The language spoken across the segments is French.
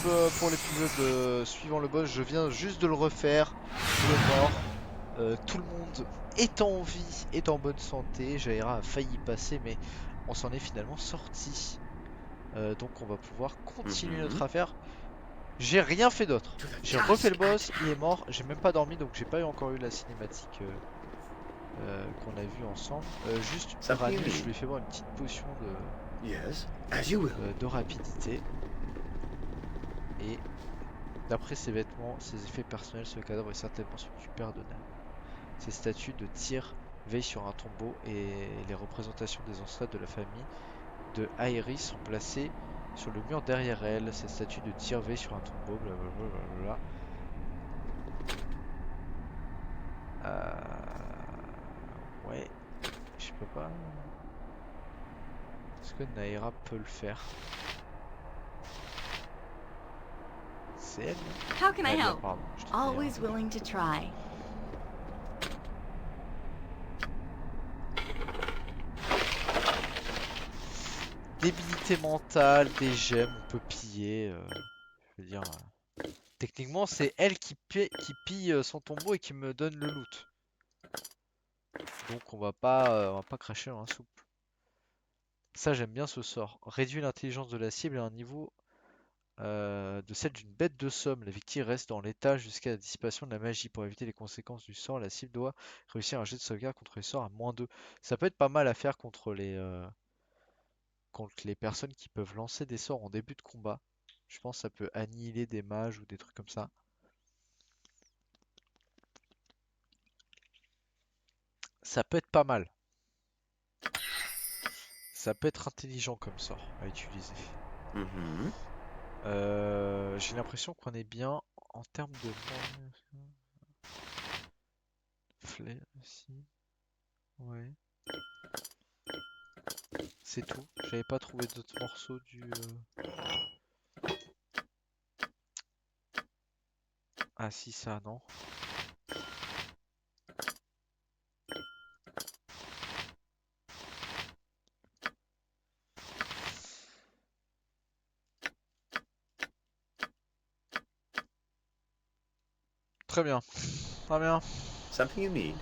pour l'épisode suivant le boss. Je viens juste de le refaire. Il est mort. Tout le monde est en vie, est en bonne santé. Jaira a failli y passer, mais on s'en est finalement sorti. Donc on va pouvoir continuer notre affaire. J'ai rien fait d'autre. J'ai refait le boss, il est mort. J'ai même pas dormi, donc j'ai pas encore eu la cinématique qu'on a vue ensemble. Juste Uranus, je lui ai fait boire une petite potion de rapidité. Et d'après ses vêtements, ses effets personnels, ce cadavre est certainement celui du père de Nan. Ces statues de Tyr veillent sur un tombeau et les représentations des ancêtres de la famille de Aeris sont placées sur le mur derrière elle. Ces statues de Tyr veillent sur un tombeau, blablabla. Ouais, je peux pas. Est-ce que Naira peut le faire? C'est elle? How can I help? Pardon, Always willing to try. Débilité mentale, des gemmes, on peut piller. Je veux dire, techniquement, c'est elle qui pille son tombeau et qui me donne le loot. Donc on va pas cracher dans la soupe. Ça, j'aime bien ce sort. Réduit l'intelligence de la cible à un niveau de celle d'une bête de somme. La victime reste dans l'état jusqu'à la dissipation de la magie. Pour éviter les conséquences du sort, la cible doit réussir un jet de sauvegarde contre les sorts à -2. Ça peut être pas mal à faire contre les personnes qui peuvent lancer des sorts en début de combat. Je pense que ça peut annihiler des mages ou des trucs comme ça. Ça peut être pas mal. Ça peut être intelligent comme sort à utiliser. J'ai l'impression qu'on est bien en termes de... Flair aussi. Ouais. C'est tout. J'avais pas trouvé d'autres morceaux du... Ah si, ça, non. Très bien. Très bien. Something you need?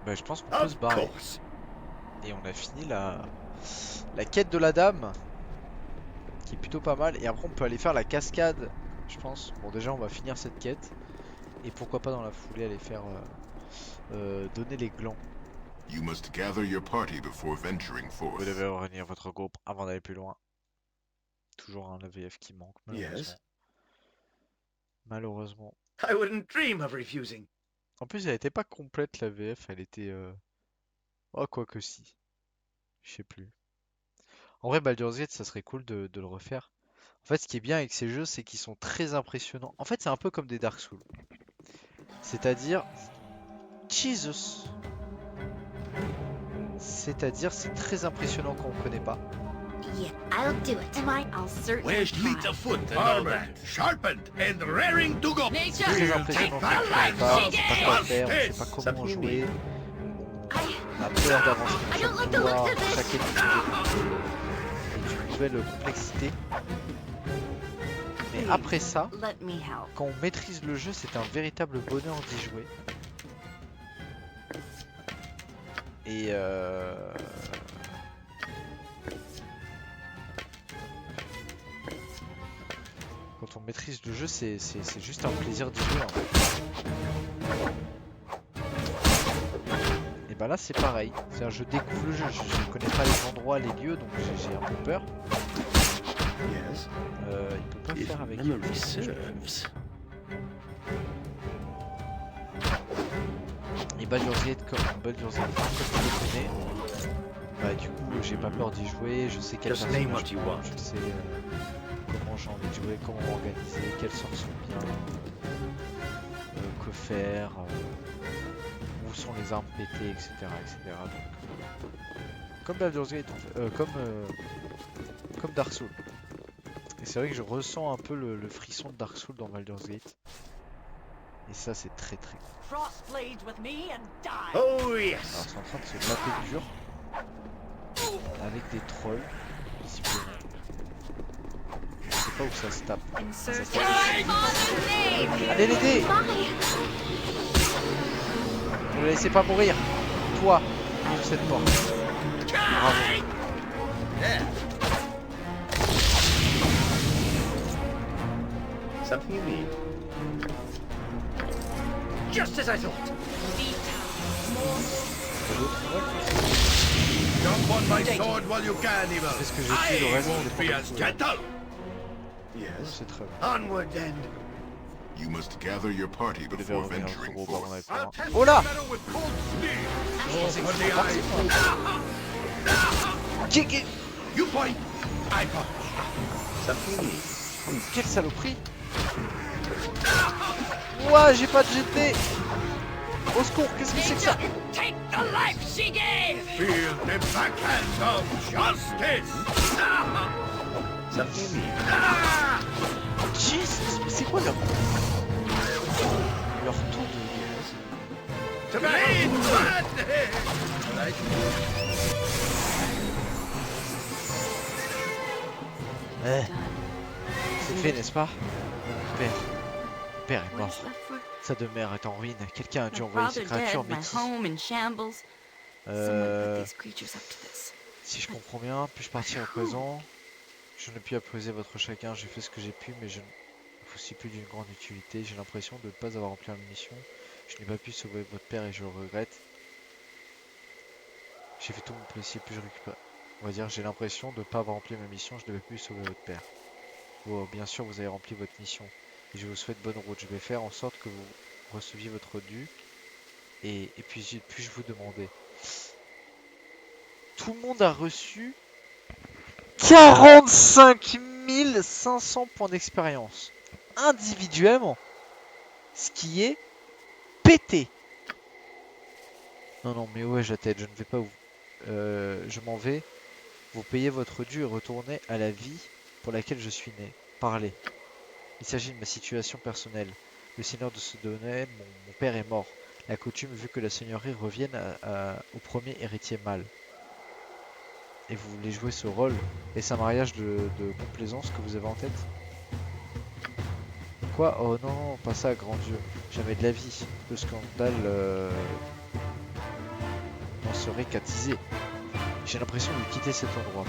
Bah, je pense qu'on peut se barrer. Et on a fini la quête de la dame. Qui est plutôt pas mal. Et après, on peut aller faire la cascade, je pense. Bon, déjà, on va finir cette quête. Et pourquoi pas dans la foulée aller faire... donner les glands. You must gather your party before venturing forth. Vous devez réunir votre groupe avant d'aller plus loin. Toujours un AVF qui manque, malheureusement. Malheureusement. I wouldn't dream of refusing. En plus, elle était pas complète la VF, elle était... Oh, quoi que si. Je sais plus. En vrai, Baldur's Gate, ça serait cool de le refaire. En fait, ce qui est bien avec ces jeux, c'est qu'ils sont très impressionnants. En fait, c'est un peu comme des Dark Souls. C'est-à-dire... Jesus! C'est-à-dire, c'est très impressionnant quand on connaît pas. Yeah, I'll do it. I'll certainly Where's try. Littlefoot and all that? Armored, sharpened, and raring to go. Nature! Très impressionnant quand on connaît pas, on sait pas quoi faire, on sait pas comment Something jouer. I On a peur d'avancer dans don't like chaque the looks couloir, of this. chaque énigme est d'une nouvelle complexité. Mais après ça, let me help. quand on maîtrise le jeu, c'est un véritable bonheur d'y jouer. Et quand on maîtrise le jeu, c'est juste un plaisir d'y jouer, en fait. Et bah là c'est pareil, c'est-à-dire je découvre le jeu, je connais pas les endroits, les lieux, donc j'ai un peu peur. Yes. Il peut pas If faire avec memory serves. Et Baldur's Gate comme tu le connais, bah du coup j'ai pas peur d'y jouer, je sais quel Just name personnage what you prendre, want. je sais comment j'ai envie de jouer, comment m'organiser, quels sorts sont bien, que faire, où sont les armes pétées, etc. Donc, comme Baldur's Gate, en fait, comme Dark Souls. Et c'est vrai que je ressens un peu le frisson de Dark Souls dans Baldur's Gate. Et ça c'est très très cool. Crossblade with me and die. Oh Alors yes. c'est en train de se taper dur avec des trolls, visiblement. pas où ça se tape. Insert. Ça, allez l'aider! Why? Ne le laissez pas mourir! Toi, ouvre cette porte. Bravo. Something you need? Just as I thought. Jump on my sword while you can, Eva. C'est ce que j'ai fait, le reste, won't je l'ai be pas as compris. gentle. Yes. C'est très bien. Onward then. You must gather your party Vous devez before revenir au venturing gros baron avec forth. moi. test Oh là! the metal with cold steel. Je pensais que Open c'était the parti, eyes. moi. You point. I point. Something you need? Quelle saloperie! Ouah, j'ai pas de GT! Au secours, qu'est-ce que c'est que ça? Take the life she gave! Feel the backhand of justice. Something you need? Jesus, mais c'est quoi leur taux de... To me, madness. Right. C'est fait, n'est-ce pas? Mon père est What mort. is left for? Sa demeure est en ruine. Quelqu'un a dû My envoyer father ces créatures, dead, mais my qui? home in shambles. Someone Euh... put these creatures up to this. Si je comprends bien, puis-je partir au présent? Je ne puis appriser votre chacun, j'ai fait ce que j'ai pu, mais je ne vous suis plus d'une grande utilité. J'ai l'impression de ne pas avoir rempli ma mission. Je n'ai pas pu sauver votre père et je le regrette. J'ai fait tout mon possible, puis je récupère. On va dire, j'ai l'impression de ne pas avoir rempli ma mission, je ne devais plus sauver votre père. Oh, bien sûr, vous avez rempli votre mission. Et je vous souhaite bonne route. Je vais faire en sorte que vous receviez votre dû. Et puis-je vous demander. Tout le monde a reçu 45 500 points d'expérience individuellement, ce qui est pété. Non, mais ouais, la tête, je ne vais pas vous. Je m'en vais. Vous payez votre dû et retournez à la vie pour laquelle je suis né. Parlez. Il s'agit de ma situation personnelle. Le seigneur de ce domaine, mon père est mort. La coutume veut que la seigneurie revienne au premier héritier mâle. Et vous voulez jouer ce rôle? Est-ce un mariage de complaisance que vous avez en tête? Quoi? Oh non, pas ça, grand Dieu. Jamais de la vie. Le scandale n'en serait qu'attisé. J'ai l'impression de quitter cet endroit.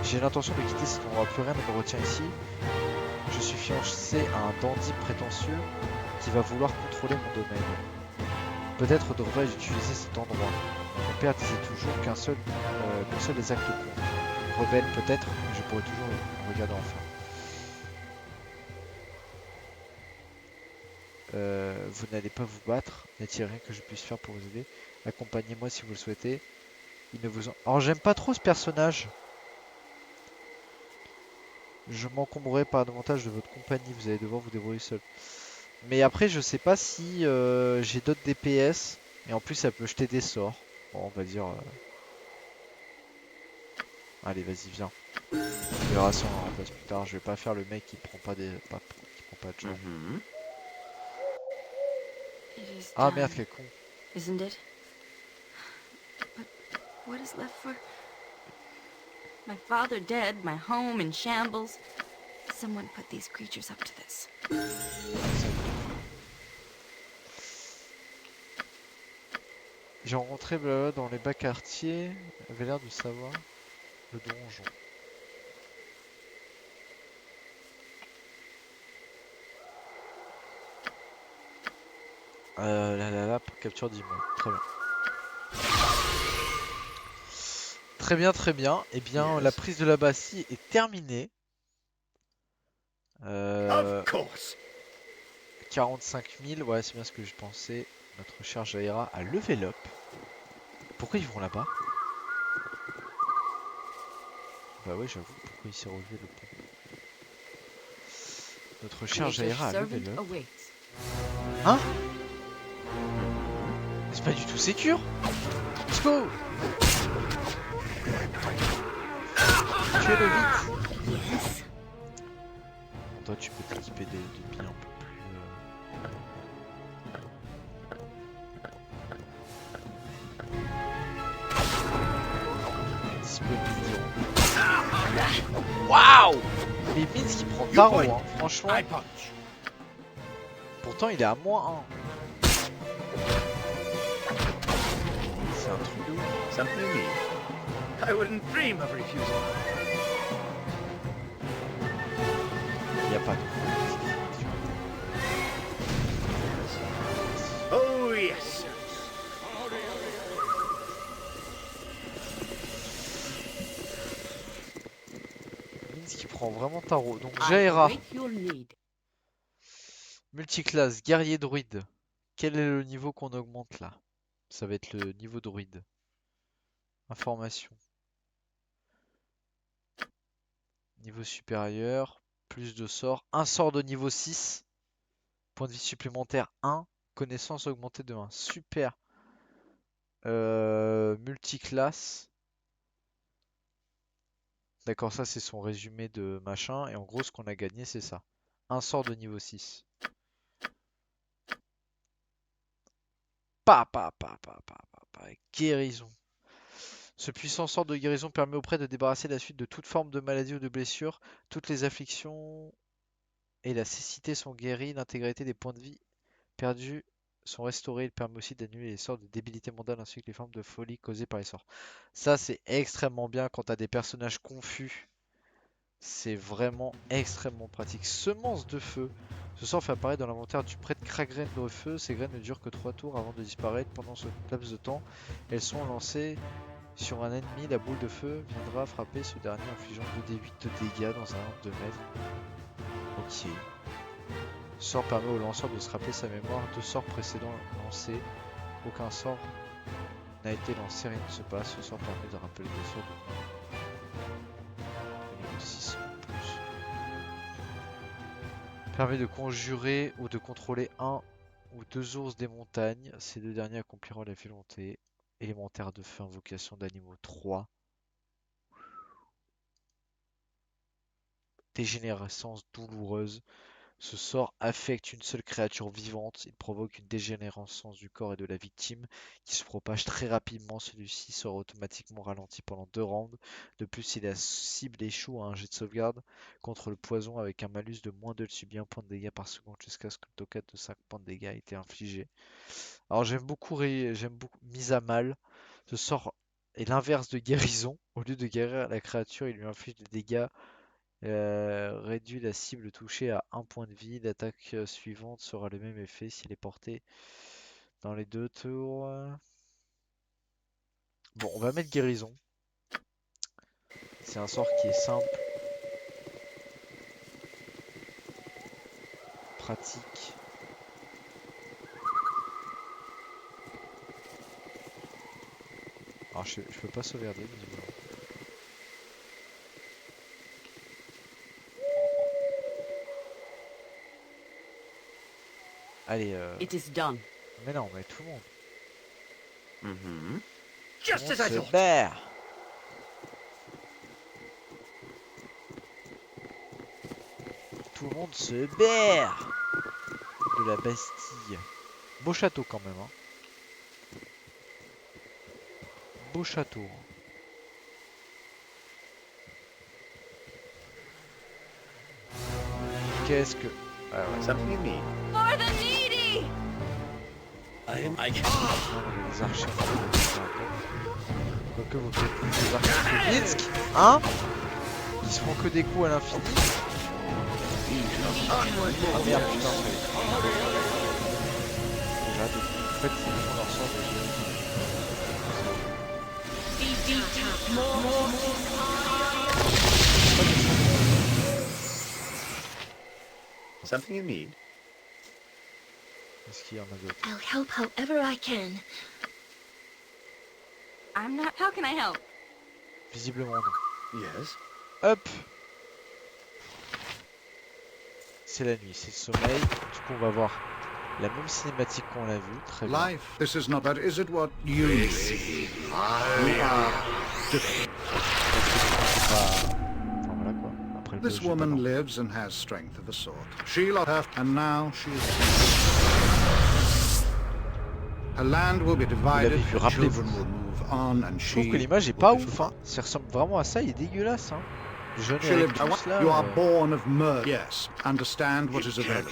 J'ai l'intention de quitter cet endroit. Plus rien ne me retient ici. Je suis fiancé à un dandy prétentieux qui va vouloir contrôler mon domaine. Peut-être devrais-je utiliser cet endroit. Mon père disait toujours qu'un seul des actes compte. Rebelle peut-être, mais je pourrais toujours le regarder enfin. Vous n'allez pas vous battre. N'est-il rien que je puisse faire pour vous aider? Accompagnez-moi si vous le souhaitez. Il ne vous en... Alors j'aime pas trop ce personnage. Je m'encombrerai par davantage de votre compagnie. Vous allez devoir vous débrouiller seul. Mais après je sais pas si j'ai d'autres DPS. Et en plus ça peut jeter des sorts. Bon on va dire... Allez vas-y viens. On verra si on en remplace plus tard. Je vais pas faire le mec qui prend pas de job. It is Ah done, merde quel con. isn't it? But what is left for? My father dead, my home in shambles. Someone put these creatures up to this. J'ai rencontré blabla dans les bas quartiers. Avait l'air de savoir le donjon. Pour capture d'immeuble. Très bien. Très bien. Eh bien, Yes. la prise de la Bastille est terminée. Of course. 45 000, ouais, c'est bien ce que je pensais. Notre cher Jaira a level up. Pourquoi ils vont là-bas? Bah ouais, j'avoue, pourquoi il s'est relevé le pont? Notre cher Jaira a level up. Hein? C'est pas du tout sécure. Let's go. Tuez-le vite. Yes. Toi tu peux t'équiper des billes un peu plus... disponibles. Waouh! Mais Minsk il prend You tarot, point. hein. Franchement. I punch. Pourtant il est à -1. C'est un truc de ouf. Something you need? I wouldn't dream of refusing. Il n'y a pas de... Oh yes. Minsk il prend vraiment tarot. Donc I Jaira, break your need. multiclasse, guerrier druide. Quel est le niveau qu'on augmente là? Ça va être le niveau druide. Information. Niveau supérieur, plus de sorts. Un sort de niveau 6. Point de vie supplémentaire 1. Connaissance augmentée de 1. Super. Multiclasse. D'accord, ça c'est son résumé de machin. Et en gros, ce qu'on a gagné, c'est ça. Un sort de niveau 6. Guérison. Ce puissant sort de guérison permet au prêtre de débarrasser la suite de toute forme de maladie ou de blessure. Toutes les afflictions et la cécité sont guéries. L'intégralité des points de vie perdus sont restaurés. Il permet aussi d'annuler les sorts de débilité mentale ainsi que les formes de folie causées par les sorts. Ça, c'est extrêmement bien quand tu as des personnages confus. C'est vraiment extrêmement pratique. Semence de feu. Ce sort fait apparaître dans l'inventaire du prêtre Kragraine de feu. Ces graines ne durent que 3 tours avant de disparaître. Pendant ce laps de temps, elles sont lancées sur un ennemi. La boule de feu viendra frapper ce dernier, infligeant 2d8 de dégâts dans un rayon de 2 mètres. Ok. Ce sort permet au lanceur de se rappeler sa mémoire. 2 sorts précédents lancés. Aucun sort n'a été lancé, rien ne se passe. Ce sort permet de rappeler des sorts de 6 en plus. Permet de conjurer ou de contrôler un ou 2 ours des montagnes. Ces 2 derniers accompliront la volonté. Élémentaire de feu, invocation d'animaux 3. Dégénérescence douloureuse. Ce sort affecte une seule créature vivante. Il provoque une dégénérescence du corps et de la victime qui se propage très rapidement. Celui-ci sera automatiquement ralenti pendant 2 rounds. De plus, si la cible échoue à un jet de sauvegarde contre le poison avec un malus de -2, elle subit 1 point de dégâts par seconde jusqu'à ce que le token de 5 points de dégâts ait été infligé. Alors j'aime beaucoup mise à mal. Ce sort est l'inverse de guérison. Au lieu de guérir la créature, il lui inflige des dégâts. Réduit la cible touchée à 1 point de vie. L'attaque suivante sera le même effet si elle est portée dans les 2 tours. Bon, on va mettre guérison. C'est un sort qui est simple, pratique. Alors je peux pas sauvegarder visiblement. Allez, It is done. mais non, mais tout le monde. Mm-hmm. Tout le Just monde as I se thought. barre. Tout le monde se barre de la Bastille. Beau château quand même, hein. Beau château. Qu'est-ce que... Ah ouais, Something you need? For the needy! I non, les archers. Quoique vous faites plus des archers que Minsk, hein? Qui se font que des coups à l'infini. Ah merde, putain, ça y est. Déjà, en fait, c'est qu'on leur sort Something you need? Est-ce qu'il y en a d'autres? I'll help however I can. I'm not. How can I help? Visiblement non. Yes. Hop! C'est la nuit, c'est le sommeil. Du coup, on va voir la même cinématique qu'on l'a vue. Très bien. Life, this is not that. Is it what you need? We are different. Enfin, voilà quoi. Après le This boss, j'ai pas woman d'enfant. lives and has strength of a sort. She lost her, and now she is. Her land will be divided. vu, The rappelez-vous. children will move on, and Je trouve she que l'image est will pas be ouf, hein. Ça ressemble vraiment à ça, il est dégueulasse, hein. Jeunes et Philip, reclus, là, you are born of murder. Yes. Understand what is available.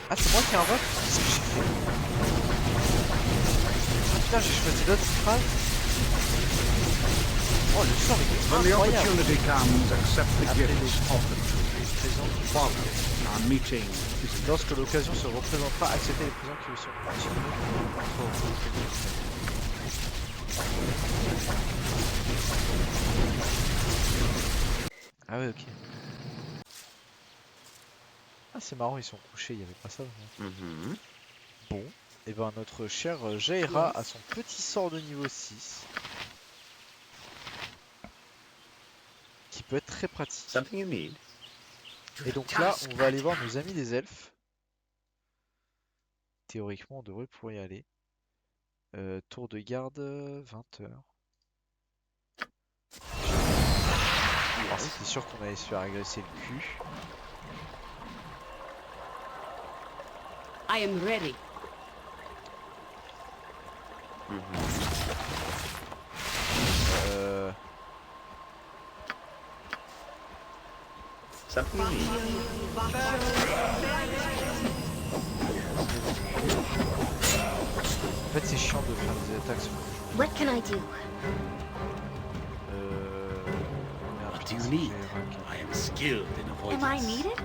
Ah, c'est moi qui invoque? Qu'est-ce que j'ai fait? Ah putain, j'ai choisi l'autre phrase. Oh, le sort est When the incroyable. opportunity comes, accept the Après gifts les offered to you. présents qui sont- Father, our meeting is Lorsque l'occasion se représentera, acceptez les présents qui vous sont Ah ouais, ok. Ah, c'est marrant, ils sont couchés, il n'y avait pas ça. Non. Mm-hmm. Bon, et ben notre cher Jaira a son petit sort de niveau 6. Qui peut être très pratique. Something you need? Et donc là, on va aller voir nos amis des elfes. Théoriquement, on devrait pouvoir y aller. Tour de garde, 20h. Alors c'était sûr qu'on allait se faire agresser le cul. I am ready. Euh... Something you need? En fait c'est chiant de faire des attaques sur le jeu. What can I do? Merde, What putain, do you c'est need? Jaira qui- I am skilled in Am I avoidance. needed?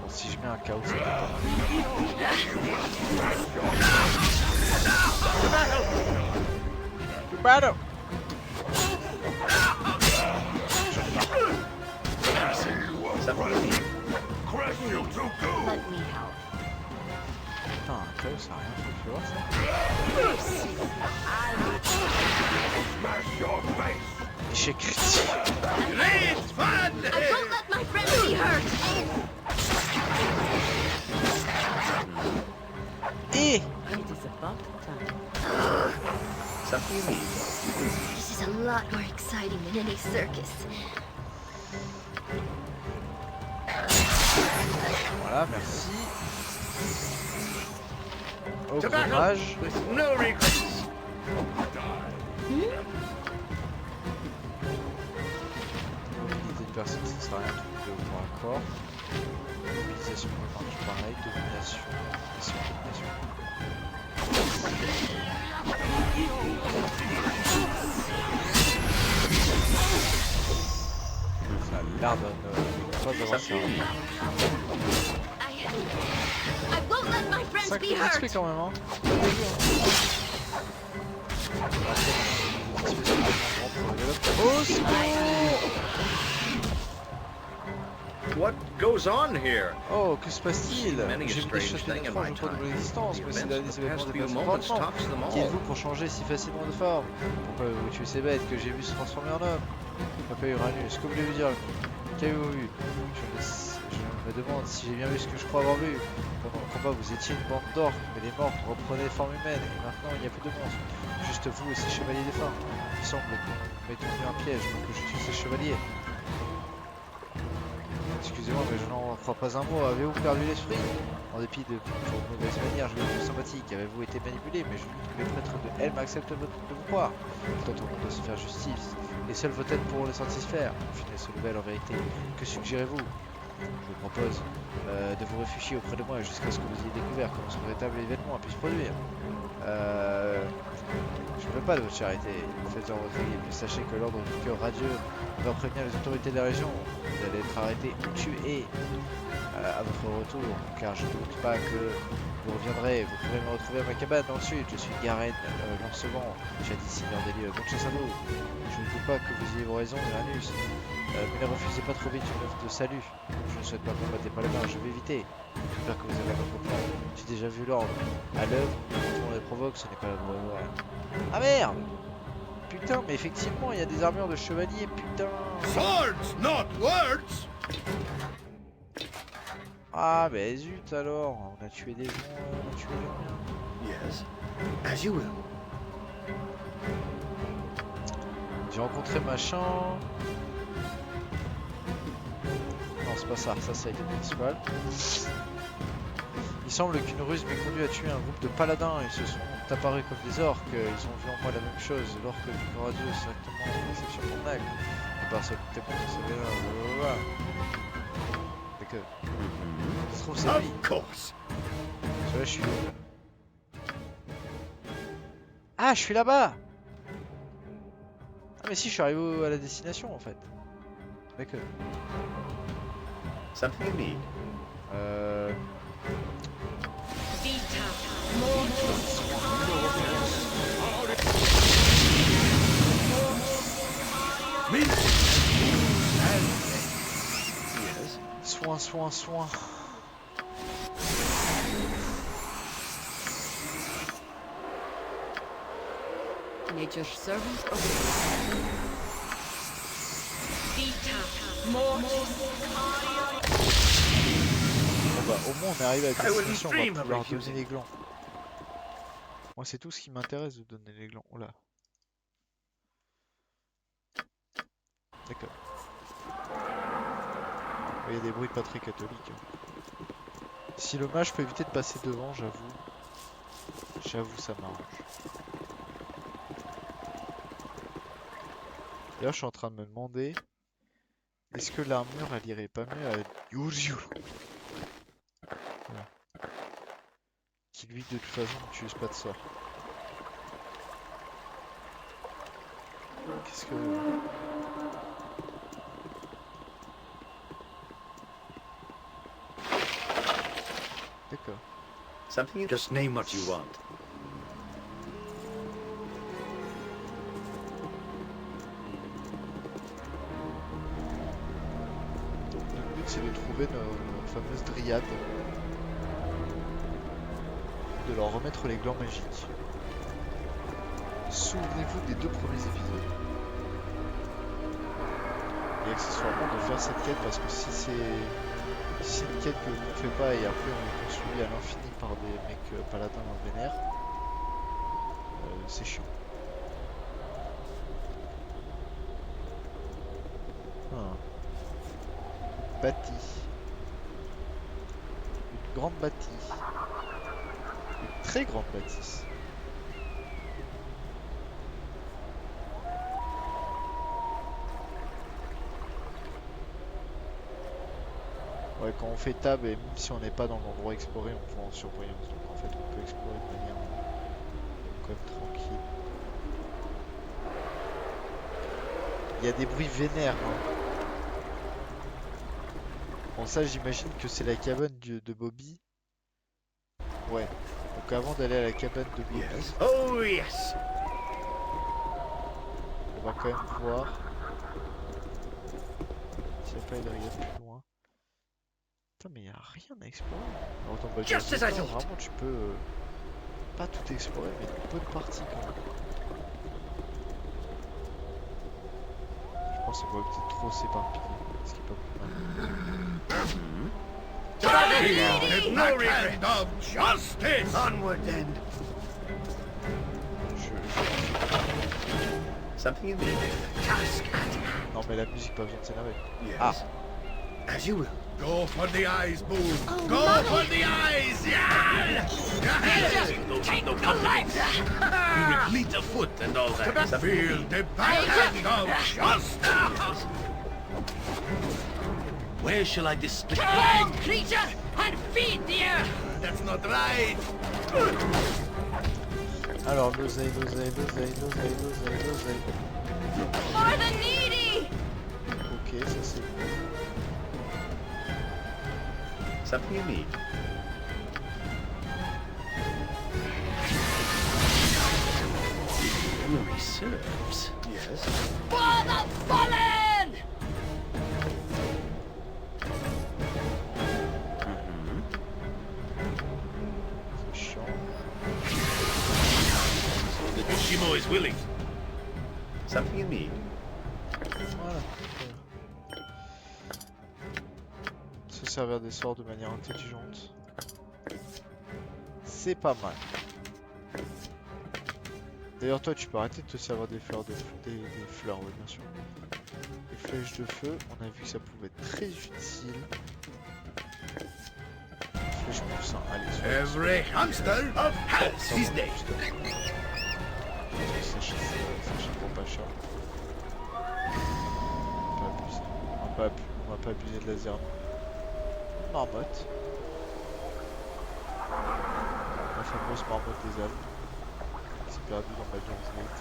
Bon, si je mets un chaos, ça peut pas mal. To battle! Something you need? Let me help. Putain, un chaos ça a rien fait, tu vois ça? Échec critique. Great fun! I won't let my friends be hurt! Et It is about time. Something you need? This is a lot more exciting than any circus. voilà, merci. Au To battle courage. with no regrets. Mobilité de personne, ça sert à rien de trouver au corps à corps. Mobilisation, marche pareil. Domination, domination. Ça a l'air d'un pas d'avoir servi. I won't let my friends 5 be points d'XP hurt! quand même, hein. Au secours! What goes on here? Oh, que se passe-t-il? Many a J'ai vu des strange choses thing in étranges my autour de time. mon existence, The mais c'est events là of des the événements past de few façon moments grandement. tops them Qui all. êtes-vous pour changer si facilement de forme? Pourquoi avez-vous tué ces bêtes que j'ai vu se transformer en homme? Papa Uranus, que voulez-vous dire? Qu'avez-vous vu? Je me demande si j'ai bien vu ce que je crois avoir vu. Pendant le combat, vous étiez une bande d'orques, mais les morts reprenaient forme humaine, et maintenant il n'y a plus de monstres. Juste vous et ces chevaliers défunts. Il semble que nous mettons un piège pour que je tue ces chevaliers. Excusez-moi, mais je n'en crois pas un mot. Avez-vous perdu l'esprit? En dépit de vos mauvaises manières, je vous sympathique. Avez-vous été manipulé? Mais je doute que les prêtres de Helm acceptent de vous croire. Tant on doit se faire justice. Et seules vos têtes pourront le satisfaire. Finesse Level, en vérité. Que suggérez-vous? Je vous propose de vous réfugier auprès de moi jusqu'à ce que vous ayez découvert comment ce véritable événement a pu se produire. Je ne veux pas de votre charité. Faites-en votre équipe. Mais sachez que l'ordre du cœur radieux va prévenir les autorités de la région. Vous allez être arrêté ou tué à votre retour, car je ne doute pas que vous reviendrez. Vous pourrez me retrouver à ma cabane dans le sud. Je suis Garen Lancevent, jadis seigneur des lieux. Bonne chance à vous. Je ne doute pas que vous ayez vos raisons, Uranus. Mais ne refusez pas trop vite une offre de salut. Je ne souhaite pas combattre par les mains, je vais éviter. J'espère que vous avez un autre plan. J'ai déjà vu l'ordre. À l'œuvre, quand on les provoque, ce n'est pas la bonne. Ah merde! Putain, mais effectivement, il y a des armures de chevaliers, putain! Swords, not words! Ah, bah zut alors, on a tué des gens, on a tué des gens. Yes, as you will. J'ai rencontré machin. Non, c'est pas ça, ça a été principal. Il semble qu'une ruse m'ait conduit à tuer un groupe de paladins. Ils se sont apparus comme des orques, ils ont vu en moi la même chose. L'orque du radio est directement placé sur mon acte. Personne n'était bon, ça va là. C'est que. Ça se trouve, c'est lui. Of course. Je suis. Ah, je suis là-bas! Ah, mais si, je suis arrivé à la destination en fait. D'accord. Something you need. Yes. Soin. Nature's servant. Bon bah, au moins on est arrivé à la I wouldn't destination, on dream va of pouvoir refusing. donner les glands. Moi, c'est tout ce qui m'intéresse de donner les glands. Oh là. D'accord. Il y a des bruits pas très catholiques. Si le mage peut éviter de passer devant, j'avoue. J'avoue, ça m'arrange. D'ailleurs, je suis en train de me demander, est-ce que l'armure, elle irait pas mieux à Yuzu, voilà. Qui lui, de toute façon, n'utilise pas de sort. Qu'est-ce que... D'accord. Something you just name what you want. Notre but, c'est de trouver nos fameuses dryades. De leur remettre les glands magiques. Souvenez-vous des 2 premiers épisodes. Et accessoirement de faire cette quête parce que si c'est une quête que l'on ne fait pas et après on est poursuivi à l'infini par des mecs paladins vénères, c'est chiant. Ah. Bâtie. Une grande bâtie. Une très grande bâtisse. Ouais, quand on fait tab et même si on n'est pas dans l'endroit exploré, on voit en survoyance. Donc en fait, on peut explorer de manière comme tranquille. Il y a des bruits vénères. Hein. Bon, ça, j'imagine que c'est la cabane de Bobby. Ouais. Donc avant d'aller à la cabane de Bobby, Yes. Oh yes. on va quand même voir s'il n'y a pas une rivière plus loin. Putain, mais il n'y a rien à explorer. Alors, attends, bah, Just as I thought. vraiment, tu peux pas tout explorer, mais une bonne partie quand même. Je pense qu'on va peut-être trop s'éparpiller, ce qui est pas plus mal. There's no regret. Of justice. Onward then. Something you need. Task at hand. Non, mais la musique, pas besoin de s'énerver. Yes. Ah. As you will. Go for the eyes, Boone. Oh, Go Mommy. for the eyes. Yeah. Take no life! You will fleet of foot and all that. Feel the backhand of justice. Where shall I display? Come, creature, and feed the earth! That's not right. Alors, l'oseille. For the needy! Ok, ça c'est bon. Something you need. Memory serves. Yes. For the fallen! C'est chiant. The Yoshimo is willing. Something you need. Voilà. Se servir des sorts de manière intelligente. C'est pas mal. D'ailleurs, toi, tu peux arrêter de te servir des fleurs, des fleurs, oui, bien sûr. Les flèches de feu, on a vu que ça pouvait être très utile. flèche pousse, hein. Allez, sur Every hamster of has his day. ça achète pour pas cher. On va pas abuser de laser. Marmotte. La fameuse marmotte des Alpes. C'est perdu dans Baldur's Gate.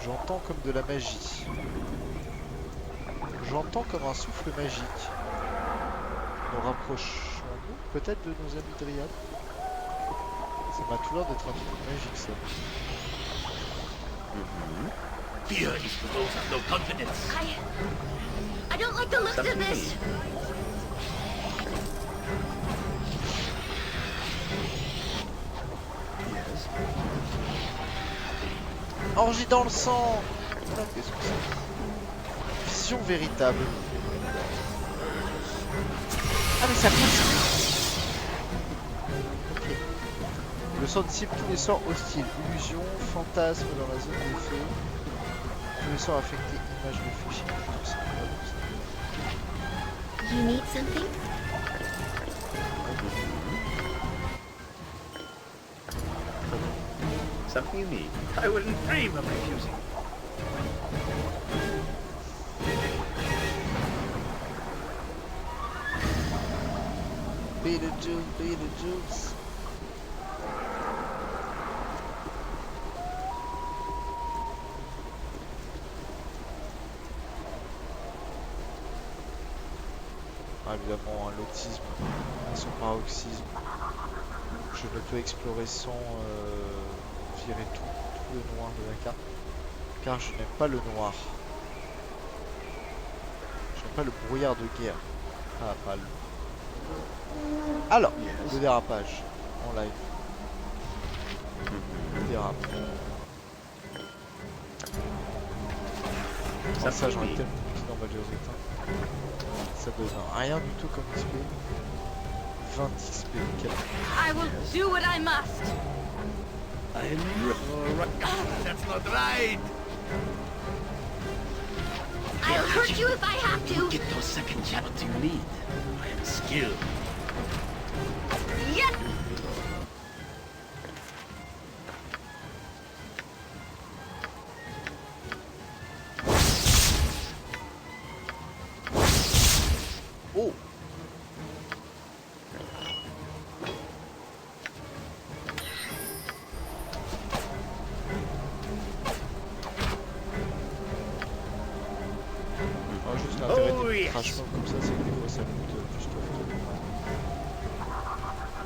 J'entends comme de la magie. J'entends comme un souffle magique. Nous rapprochons-nous peut-être de nos amis Dryades. Ça m'a tout l'air d'être un truc magique ça. Fear is for those who have no confidence. I don't like the looks of this. Orgie dans le sang. Qu'est-ce que c'est? Vision véritable. Ah mais ça passe. Ok. Le sort dissipe tous les sorts hostiles. Illusion, fantasme dans la zone d'effet. Tous les sorts affectés, images de fichiers. You need something? Something you need. I wouldn't dream of refusing. Beetlejuice. Ah, évidemment, un l'autisme à son paroxysme. Je ne peux explorer sans virer tout le noir de la carte. Car je n'aime pas le noir. Je n'aime pas le brouillard de guerre. Ah, pas le... Alors, le dérapage en live. Le dérapage. Ça, j'en ai tellement plus dans Baldur's Gate 1. Ça donne rien du tout comme XP. 20 XP. I will do what I must. That's not right. I'll hurt you if I have to. Get those second channels you need. I am skilled. Yes! Oh! Juste l'intérêt des crashements comme ça, c'est que des fois ça coûte plus de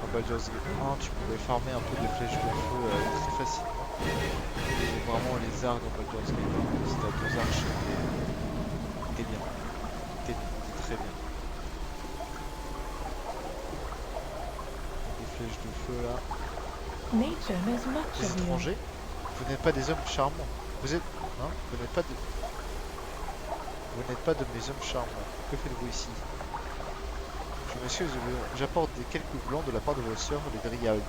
en Baldur's Gate 1, tu pouvais farmer un peu des flèches de feu très facilement. Et vraiment les arcs dans Baldur's Gate 1, si t'as deux archers, t'es bien. T'es très bien. Des flèches de feu là. Les étrangers, vous n'êtes pas des hommes charmants. Vous êtes... Hein, vous n'êtes pas de... Vous n'êtes pas de mes hommes charmants. Que faites-vous ici? Je m'excuse, j'apporte quelques blancs de la part de vos sœurs, les Dryades.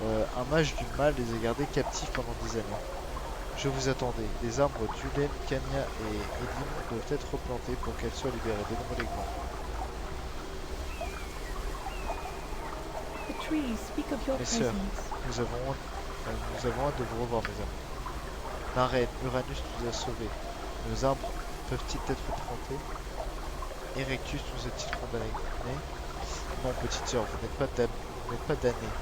Un mage du mal les a gardés captifs pendant 10 années. Je vous attendais. Les arbres d'Ulen, Kanya et Edim doivent être replantés pour qu'elles soient libérées. Donnez-moi les glands. Mes sœurs, nous avons hâte de vous revoir, mes amis. La reine, Uranus nous a sauvés. Nos arbres peuvent-ils être plantés? Erectus nous a-t-il condamnés? Non, petite sœur, vous n'êtes pas damnés.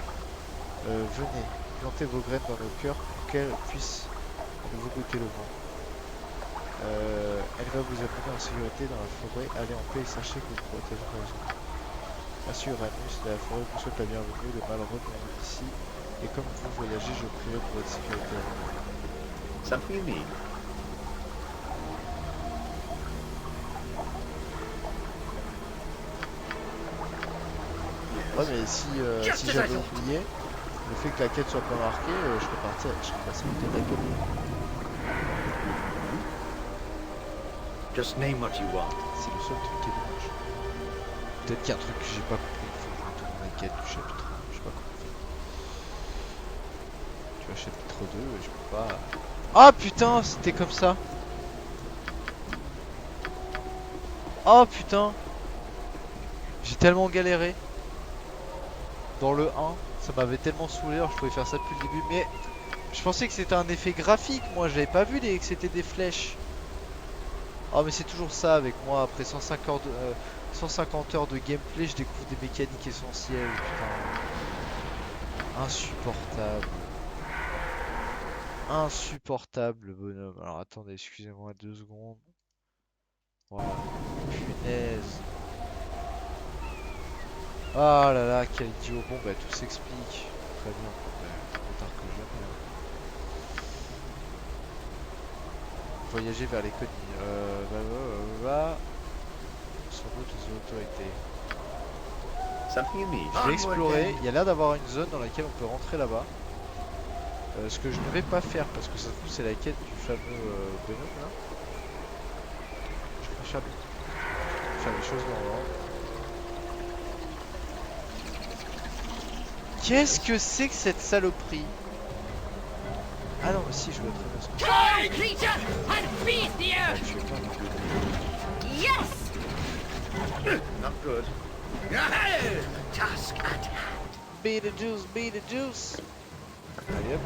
Venez, plantez vos graines dans nos cœurs pour qu'elles puissent vous goûter le vent. Elle va vous amener en sécurité dans la forêt. Allez en paix et sachez que vous protégerez raison. Monsieur Uranus, la forêt vous souhaite la bienvenue. Le malheureux nous ici. Et comme vous voyagez, je prierai pour votre sécurité. Something you need. Ouais, mais si j'avais oublié le fait que la quête soit pas marquée, je serais passé à côté de la quête. Just name what you want. C'est le seul truc qui est dommage. Peut-être qu'il y a un truc que j'ai pas compris. Il faut que je retourne la quête du chapitre 1. Je sais pas comment faire. Tu vois, chapitre 2, et je peux pas. Ah putain, c'était comme ça. Oh putain. J'ai tellement galéré. Dans le 1, ça m'avait tellement saoulé, alors je pouvais faire ça depuis le début. Mais je pensais que c'était un effet graphique, moi j'avais pas vu que c'était des flèches. Oh mais c'est toujours ça avec moi, après 150 heures de gameplay, je découvre des mécaniques essentielles, putain. Insupportable. Insupportable le bonhomme. Alors attendez, excusez-moi 2 secondes. Voilà. Punaise. Ah là là, quel idiot. Bon bah tout s'explique. Très bien. Bah, trop tard que jamais. Hein. Voyager vers les collines. Sans doute les autorités. Something you need. Je vais explorer. Il y a l'air d'avoir une zone dans laquelle on peut rentrer là-bas. Ce que je ne vais pas faire parce que ça se trouve c'est la quête du fameux bonhomme là. Je préfère faire les choses dans l'ordre. Qu'est-ce que c'est que cette saloperie? Ah non, mais si, je veux très bien. Die, creature, and feed the Ah, earth! je vais pas. Yes! Not good. Ahead! Task at hand. Be the juice, be the juice. Allez hop.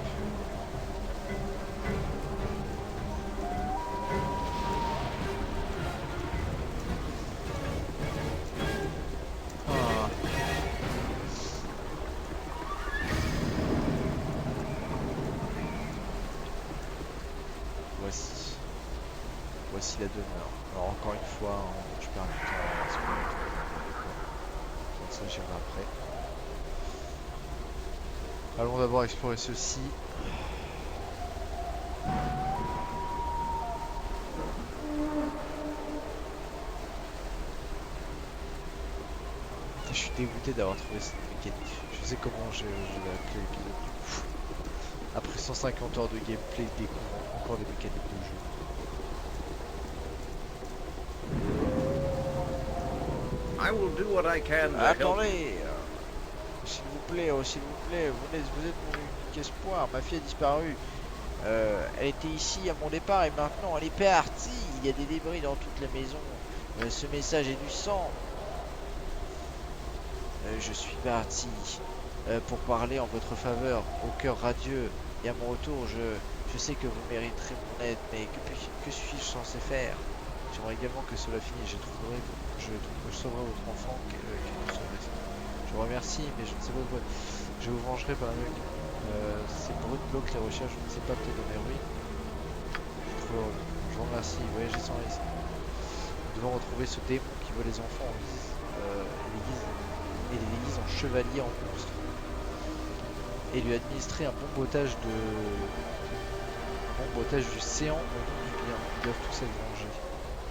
Ah. Voici la demeure. Alors encore une fois, hein, je perds du temps à explorer. Donc ça j'irai après. Allons d'abord explorer ceci. Je suis dégoûté d'avoir trouvé cette mécanique. Je sais comment je vais appeler l'épisode du coup. Après 150 heures de gameplay, découvrir encore des mécaniques de jeu. I will do what I can to help you. Attendez, s'il vous plaît, vous êtes mon unique espoir. Ma fille a disparu. Elle était ici à mon départ et maintenant elle est partie. Il y a des débris dans toute la maison. Ce message est du sang. Je suis parti pour parler en votre faveur, au cœur radieux. Et à mon retour, je sais que vous mériterez mon aide, mais que suis-je censé faire? J'aimerais également que cela finisse. Je sauverai votre enfant que vous saurez. Je vous remercie, mais je ne sais pas quoi. Je vous vengerai par la même. C'est pour une bloc les recherches, je ne sais pas, peut-être dans les ruines. Je vous remercie, voyagez sans risque. Nous devons retrouver ce démon qui veut les enfants en guise, et les déguise en chevalier en monstre. Et lui administrer un bombotage du séant au nom du bien. Ils doivent tous être vengés.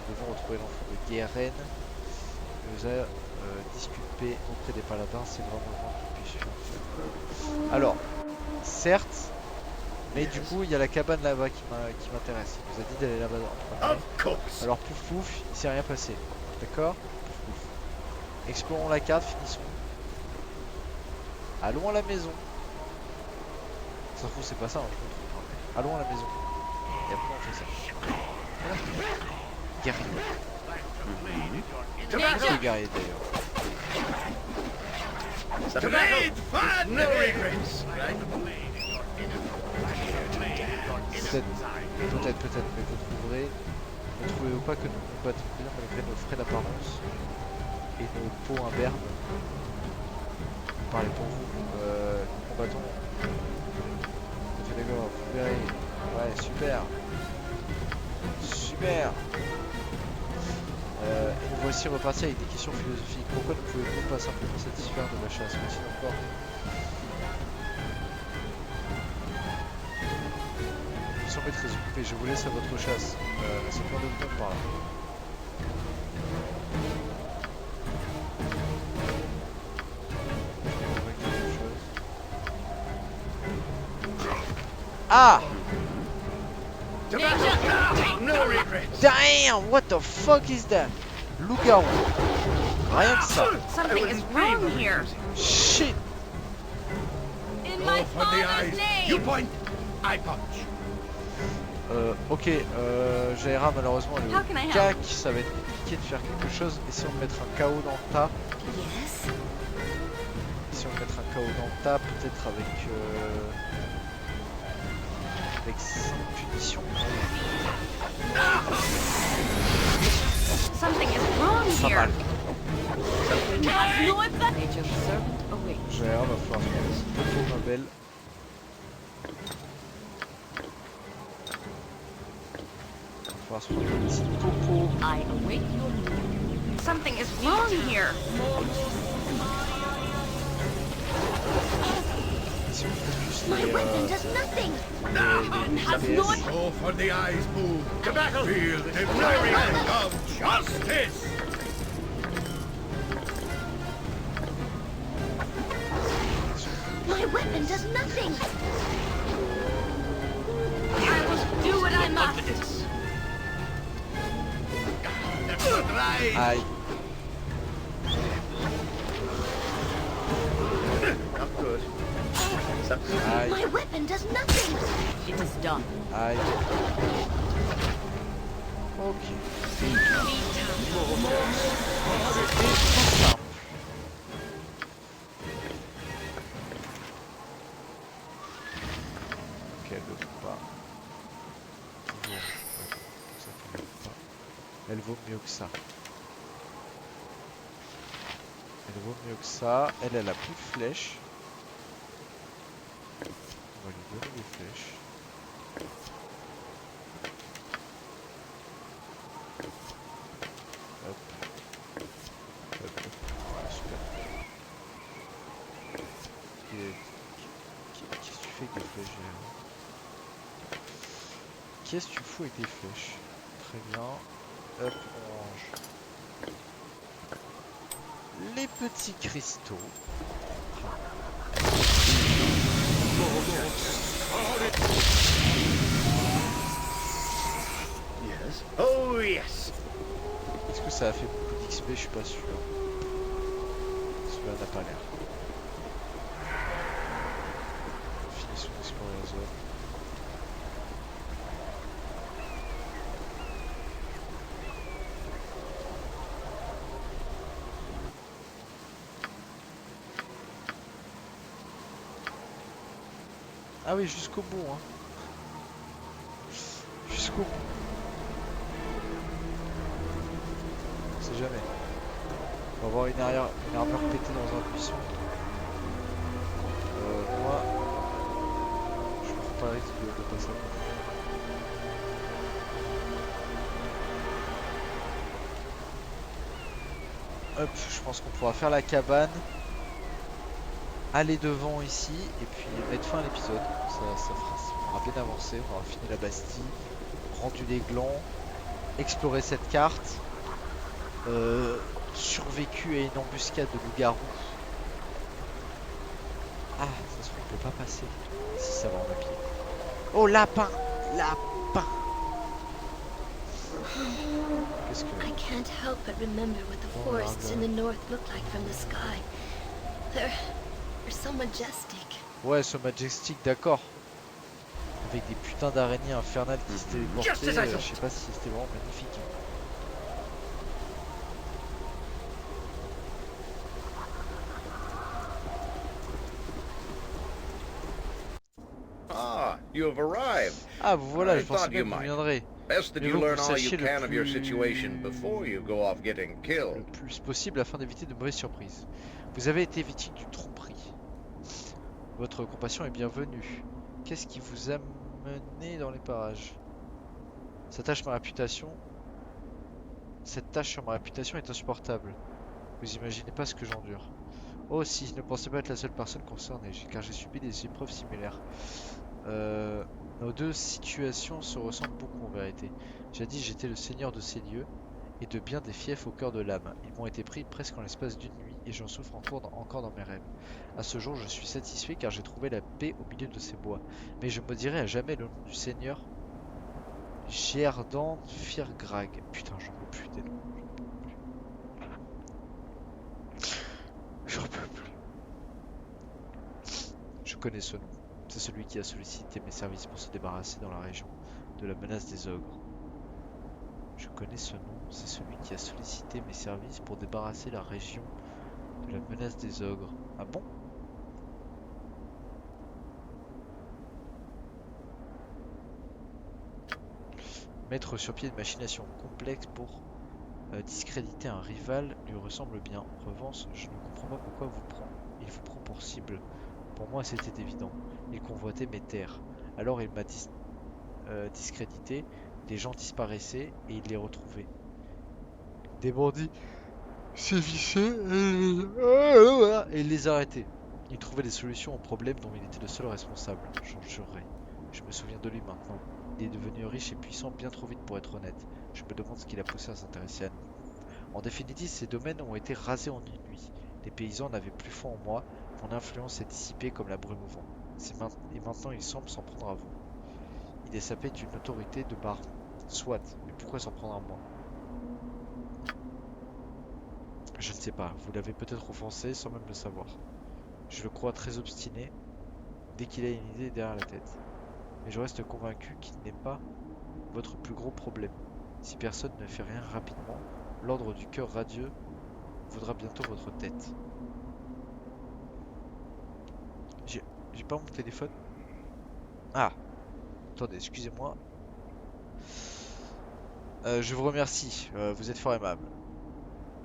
Nous devons retrouver l'enfant de Guéren. Il nous a disculpé auprès des paladins, c'est vraiment le moins qu'on puisse faire. Alors, certes, mais du coup il y a la cabane là-bas qui m'intéresse. Il nous a dit d'aller là-bas en premier. Of course! Alors pouf pouf, il s'est rien passé. D'accord? Pouf pouf. Explorons la carte, finissons. Allons à la maison. Ça se trouve c'est pas ça, hein, je me trompe. Allons à la maison. Et après on fait ça. Voilà. Guerrier. C'est guerrier d'ailleurs. Trade fun! No regrets! Peut-être, mais vous trouverez. Ne trouvez-vous pas que nous combattons bien malgré nos frais d'apparence et nos peaux imberbes? Vous parlez pour vous. Nous combattons. Vous faites d'accord, vous verrez. Ouais, super. Super. Et nous voici repartis avec des questions philosophiques. Pourquoi ne pouvez-vous pas simplement satisfaire de la chasse? Merci encore. Vous semblez très occupé, je vous laisse à votre chasse. C'est plein de temps par là. Ah! No regrets! Damn! What the fuck is that? Loup-garou. Rien que ça. Something is wrong here. Shit! In Go my for the father's eyes! You name! point! I punch! Ok, Jaira, malheureusement, elle est How au can I help? cac, ça va être compliqué de faire quelque chose. Essayons de mettre un KO dans le tas. Yes? Essayons de mettre un KO dans le tas, peut-être avec 5 punitions. Something is wrong Pas here. mal. Has no advantage of the servant awaits. Jaira, va falloir faire des petits ma belle. Va falloir se prendre un petit topo. I await your move. Something is wrong here. Si on focus My les, weapon does nothing! Has no FPS. Go for the eyes move. To battle. Feel the very hand of justice. My weapon does nothing! I must do what I must. Right. Aïe. Not good. Something. Aïe. My weapon does nothing! It is done. Aïe. Ok. C'était très simple. Ok, elle veut pas. Toujours. Ça qu'elle veut pas. Elle vaut mieux que ça. Elle vaut mieux que ça. Elle a plus de flèches. On va lui donner des flèches. Hop. Hop, hop. Ah, super. Qu'est-ce que tu fais avec des flèches, Géant? Qu'est-ce que tu fous avec des flèches? Très bien. Hop, on range. Les petits cristaux. Yes. Oh, yes. Est-ce que ça a fait beaucoup d'XP? Je suis pas sûr. Celui-là n'a pas l'air. Finissons d'explorer la zone. Ah oui, jusqu'au bout, hein. Jusqu'au bout. On sait jamais. On va avoir une armure pétée dans un buisson. Moi, je me prends pas le risque de passer à côté. Hop, je pense qu'on pourra faire la cabane. Aller devant ici et puis mettre fin à l'épisode. On aura bien avancé, on aura fini la Bastille, rendu les glands, exploré cette carte, survécu à une embuscade de loup-garou. Ah, ça se trouve on peut pas passer si ça va en pied. Oh, lapin! Lapin! Qu'est-ce que... I can't help but remember what the forests in the north look like from the sky. They're so majestic. Ouais, ce Majestic, d'accord. Avec des putains d'araignées infernales qui se téléportaient, je sais pas si c'était vraiment magnifique. Ah, you have arrived. Ah, vous voilà, I je pensais thought bien you que vous might. viendrez. Best that Mais you faut que learn vous all you sachiez le can of your plus- situation before you go off getting Le killed. plus possible afin d'éviter de mauvaises surprises. Vous avez été victime d'une tromperie. Votre compassion est bienvenue. Qu'est-ce qui vous a mené dans les parages? Cette tâche sur ma réputation est insupportable. Vous imaginez pas ce que j'endure. Oh si, ne pensez pas être la seule personne concernée, car j'ai subi des épreuves similaires. Nos deux situations se ressemblent beaucoup en vérité. Jadis j'étais le seigneur de ces lieux, et de bien des fiefs au cœur de l'âme. Ils m'ont été pris presque en l'espace d'une nuit, et j'en souffre encore dans mes rêves. À ce jour je suis satisfait car j'ai trouvé la paix au milieu de ces bois. Mais je maudirai à jamais le nom du seigneur Gérdan Firgrag. Putain, j'en peux plus des noms. J'en peux plus. Je connais ce nom. C'est celui qui a sollicité mes services pour se débarrasser dans la région de la menace des ogres. Je connais ce nom, c'est celui qui a sollicité mes services pour débarrasser la région de la menace des ogres. Ah bon? Mettre sur pied une machination complexe pour discréditer un rival lui ressemble bien. En revanche, je ne comprends pas pourquoi il vous prend pour cible. Pour moi, c'était évident. Il convoitait mes terres. Alors il m'a discrédité, des gens disparaissaient et il les retrouvait. Des bandits sévissaient et il les arrêtait. Il trouvait des solutions aux problèmes dont il était le seul responsable. J'en jurerais. Je me souviens de lui maintenant. Il est devenu riche et puissant bien trop vite pour être honnête. Je me demande ce qui l'a poussé à s'intéresser à nous. En définitive, ces domaines ont été rasés en une nuit. Les paysans n'avaient plus foi en moi. Mon influence s'est dissipée comme la brume au vent. Et maintenant, il semble s'en prendre à vous. Il est sapé d'une autorité de baron. Soit, mais pourquoi s'en prendre à moi? Je ne sais pas, vous l'avez peut-être offensé sans même le savoir. Je le crois très obstiné dès qu'il a une idée derrière la tête. Mais je reste convaincu qu'il n'est pas votre plus gros problème. Si personne ne fait rien rapidement, l'ordre du cœur radieux voudra bientôt votre tête. J'ai pas mon téléphone. Ah, attendez, excusez-moi. Je vous remercie, vous êtes fort aimable.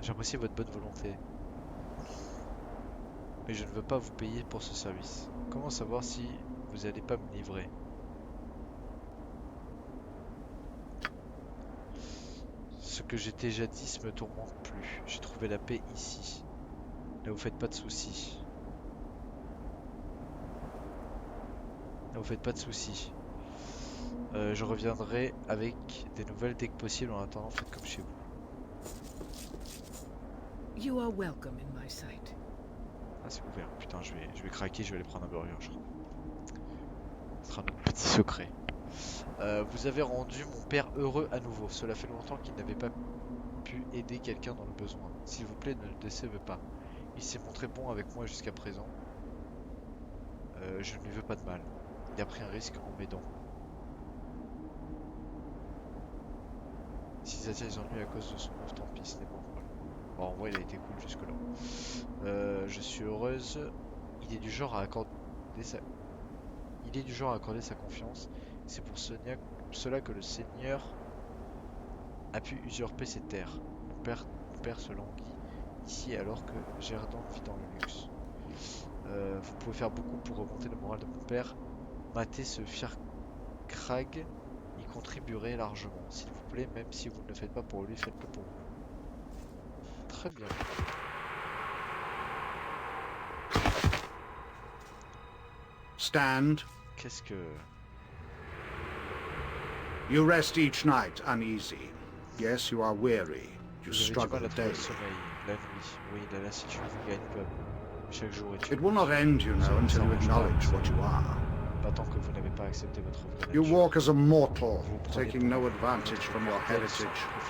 J'apprécie votre bonne volonté. Mais je ne veux pas vous payer pour ce service. Comment savoir si vous n'allez pas me livrer? Ce que j'étais jadis me tourmente plus. J'ai trouvé la paix ici. Ne vous faites pas de soucis. Ne vous faites pas de soucis. Je reviendrai avec des nouvelles dès que possible. En attendant, faites comme chez vous. You are welcome in my sight. Ah, c'est ouvert. Putain, je vais craquer, je vais aller prendre un burger, je crois. Ce sera notre petit secret. Vous avez rendu mon père heureux à nouveau. Cela fait longtemps qu'il n'avait pas pu aider quelqu'un dans le besoin. S'il vous plaît, ne le décevez pas. Il s'est montré bon avec moi jusqu'à présent. Je ne lui veux pas de mal. Il a pris un risque en m'aidant. S'ils attirent les ennuis à cause de son oeuvre, tant pis, ce n'est pas un problème. Bon, en vrai, il a été cool jusque là. Je suis heureuse. Il est du genre à accorder sa confiance. C'est pour cela que le Seigneur a pu usurper ses terres. Mon père se languit ici alors que Gerdon vit dans le luxe. Vous pouvez faire beaucoup pour remonter le moral de mon père. Matez ce fier Crag y contribuerait largement. S'il vous plaît, même si vous ne le faites pas pour lui, faites-le pour vous. Très bien. Stand. Qu'est-ce que... You rest each night uneasy. Yes, you are weary. You Vous avez du struggle mal à trouver daily. le sommeil, la nuit. Oui, la lassitude vous gagne peu. Chaque jour est It will not end, you know, until you acknowledge what you are. Pas tant que vous n'avez pas accepté votre vraie You nature. walk as a mortal, taking no advantage from your heritage,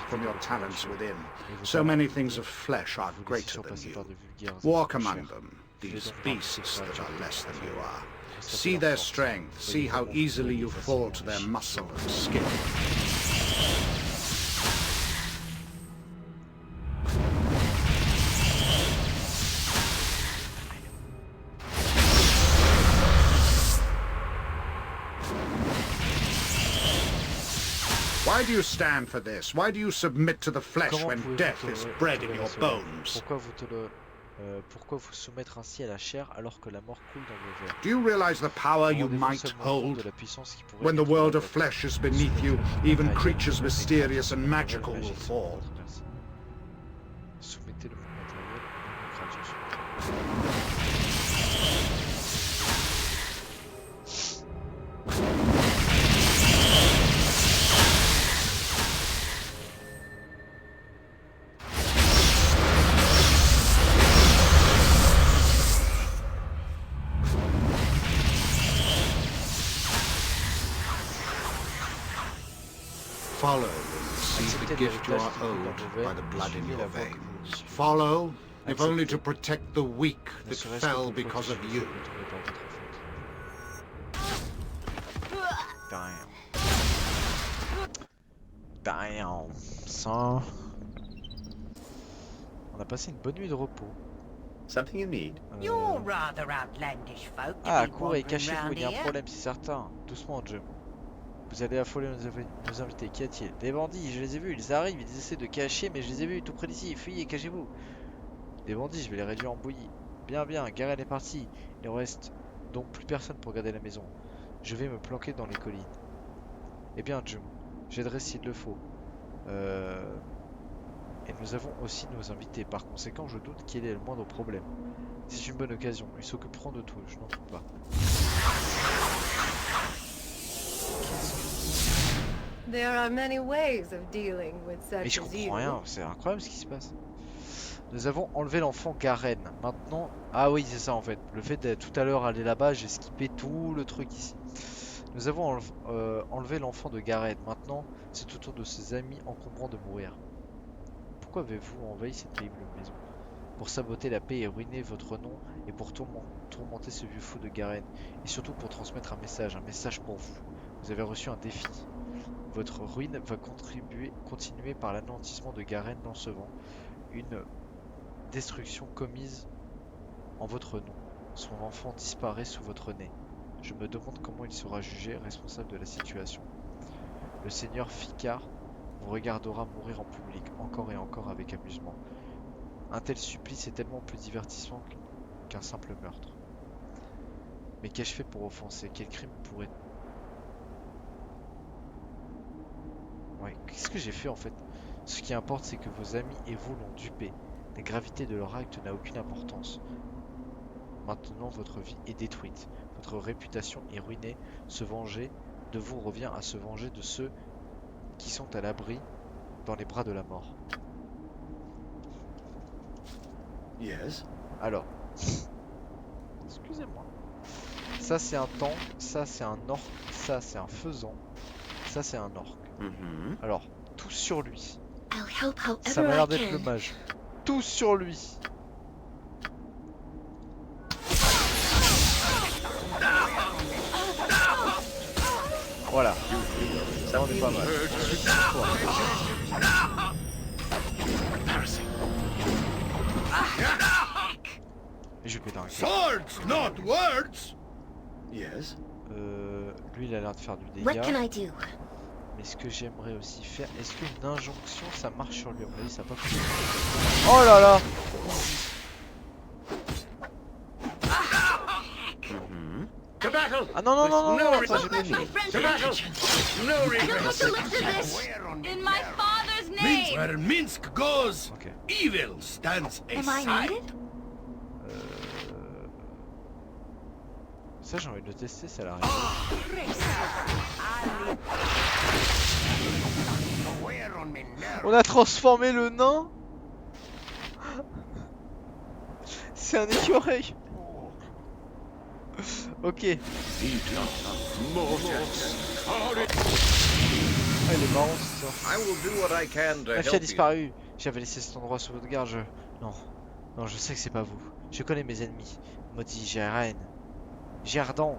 from your talents within. So many things of flesh are Vous laissez greater surpasser than par you. de vulgaires Walk êtres among chers. them, these beasts that are less than you are. See their strength, see how easily you fall to their muscle and skin. Why do you stand for this? Why do you submit to the flesh Comment when pouvez-vous death is bred in tolérer your cela? bones? Pourquoi vous soumettre ainsi à la chair alors que la mort coule dans vos veines? Do you realize the power you Rendez-vous might seulement compte hold? de la puissance qui pourrait When the être world of votre flesh is tête. beneath you, Soumettez-le even à la creatures magie, mysterious and la magical magie, will c'est fall. votre merci. Soumettez le monde matériel à une créature suprême. Follow and receive the gift you are owed by the blood in your veins. Follow, if only to protect the weak that fell because of you. Damn. Damn, ça. On a passé une bonne nuit de repos. Something you need? You're rather outlandish folk to Ah, be courez, wandering cachez-vous, round il y a un here. problème, c'est certain. Doucement, Jim. Vous allez affoler nos invités. Qu'y a-t-il? Des bandits, je les ai vus, ils arrivent, ils essaient de cacher, mais je les ai vus tout près d'ici. Fuyez, cachez-vous. Des bandits, je vais les réduire en bouillie. Bien, bien, Garen est parti. Il ne reste donc plus personne pour garder la maison. Je vais me planquer dans les collines. Eh bien, Jim, j'aiderai s'il le faut. Et nous avons aussi nos invités. Par conséquent, je doute qu'il y ait le moindre problème. C'est une bonne occasion. Ils s'occuperont de tout, je n'en doute pas. There are many ways of dealing with Mais such je as comprends you. rien, c'est incroyable ce qui se passe. Nous avons enlevé l'enfant Garen. Maintenant... Ah oui, c'est ça en fait. Le fait d'être tout à l'heure aller là-bas, j'ai skippé tout le truc ici. Nous avons enlevé l'enfant de Garen. Maintenant, c'est au tour de ses amis encombrants de mourir. Pourquoi avez-vous envahi cette paisible maison? Pour saboter la paix et ruiner votre nom, et pour tourmenter ce vieux fou de Garen. Et surtout pour transmettre un message pour vous. Vous avez reçu un défi. Votre ruine va continuer par l'anéantissement de Garen dans ce vent. Une destruction commise en votre nom. Son enfant disparaît sous votre nez. Je me demande comment il sera jugé responsable de la situation. Le seigneur Ficard vous regardera mourir en public, encore et encore avec amusement. Un tel supplice est tellement plus divertissant qu'un simple meurtre. Mais qu'ai-je fait pour offenser? Quel crime pourrait... Ouais, qu'est-ce que j'ai fait en fait? Ce qui importe, c'est que vos amis et vous l'ont dupé. La gravité de leur acte n'a aucune importance. Maintenant, votre vie est détruite. Votre réputation est ruinée. Se venger de vous revient à se venger de ceux qui sont à l'abri dans les bras de la mort. Yes. Alors, excusez-moi. Ça c'est un tank, ça c'est un orc, ça c'est un faisan, ça c'est un orc. Alors, tous sur lui. I'll help however Ça m'a l'air I d'être le can. mage. Tous sur lui. Voilà. Ça en est pas mal. Et je pète un câble. Swords, not words! Yes. Lui il a l'air de faire du What dégât. can I do? Mais ce que j'aimerais aussi faire, est-ce qu'une injonction ça marche sur lui? À mon avis ça n'a pas fonctionné. Oh là là! To battle! Ah non non non non non, No attends, j'ai pas fini. To battle! No regrets! In my father's Minsk, name! where Minsk goes, Ok. evil stands Am I aside. needed? Ça j'ai envie de le tester, ça l'arrive. On a transformé le nain. C'est un écureuil. Ok. Ah, il est marrant ce sort. I will do what I can to Ma fille a help you. disparu. J'avais laissé cet endroit sous votre garde. Non. Non, je sais que c'est pas vous. Je connais mes ennemis. Maudit Garen. Giardan.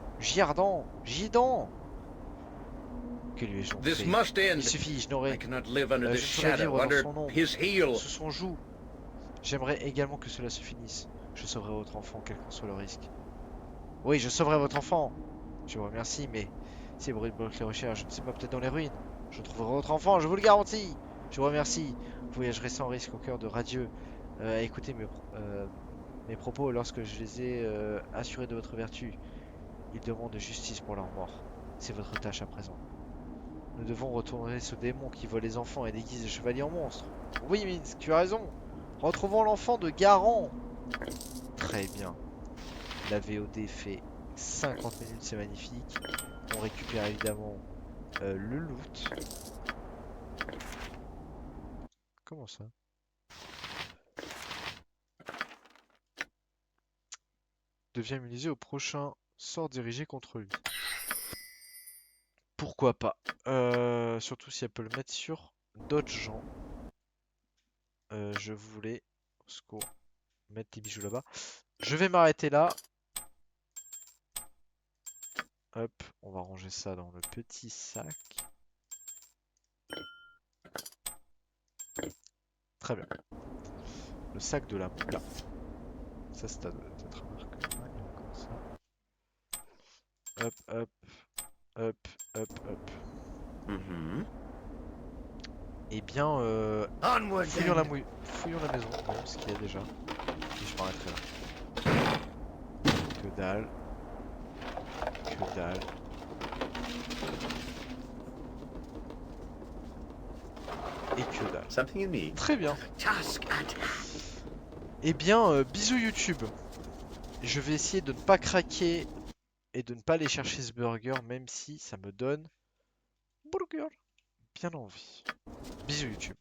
Que lui ai-je This fait? must end. Il suffit, I j'ignorais. cannot live under Je this saurais shadow, vivre dans under son ombre. his heel. Sous son joug. J'aimerais également que cela se finisse. Je sauverai votre enfant, quel qu'en soit le risque. Oui, je sauverai votre enfant. Je vous remercie, mais si vous bloquez les recherches, je ne sais pas, peut-être dans les ruines. Je trouverai votre enfant, je vous le garantis. Je vous remercie. Vous voyagerez sans risque au cœur de radieux. Écoutez mes propos lorsque je les ai assurés de votre vertu. Ils demandent justice pour leur mort. C'est votre tâche à présent. Nous devons retourner ce démon qui vole les enfants et déguise les chevaliers en monstres. Oui, Minsk, tu as raison. Retrouvons l'enfant de Garan. Très bien. La VOD fait 50 minutes, c'est magnifique. On récupère évidemment le loot. Comment ça? Devient immunisé au prochain sort dirigé contre lui. Pourquoi pas? Surtout si elle peut le mettre sur d'autres gens. Je voulais, au secours, mettre les bijoux là-bas. Je vais m'arrêter là. Hop, on va ranger ça dans le petit sac. Très bien. Le sac de la moula. Ça, c'est peut-être remarqué. Ouais, il y a encore ça. Hop, hop, hop, hop, hop. Eh bien, fouillons la maison, voyons ce qu'il y a déjà. Et je m'arrêterai là. Que dalle. Que dalle. Et que dalle. Something you need. Très bien. Eh bien, bisous YouTube. Je vais essayer de ne pas craquer et de ne pas aller chercher ce burger, même si ça me donne burger bien envie. Bisous YouTube.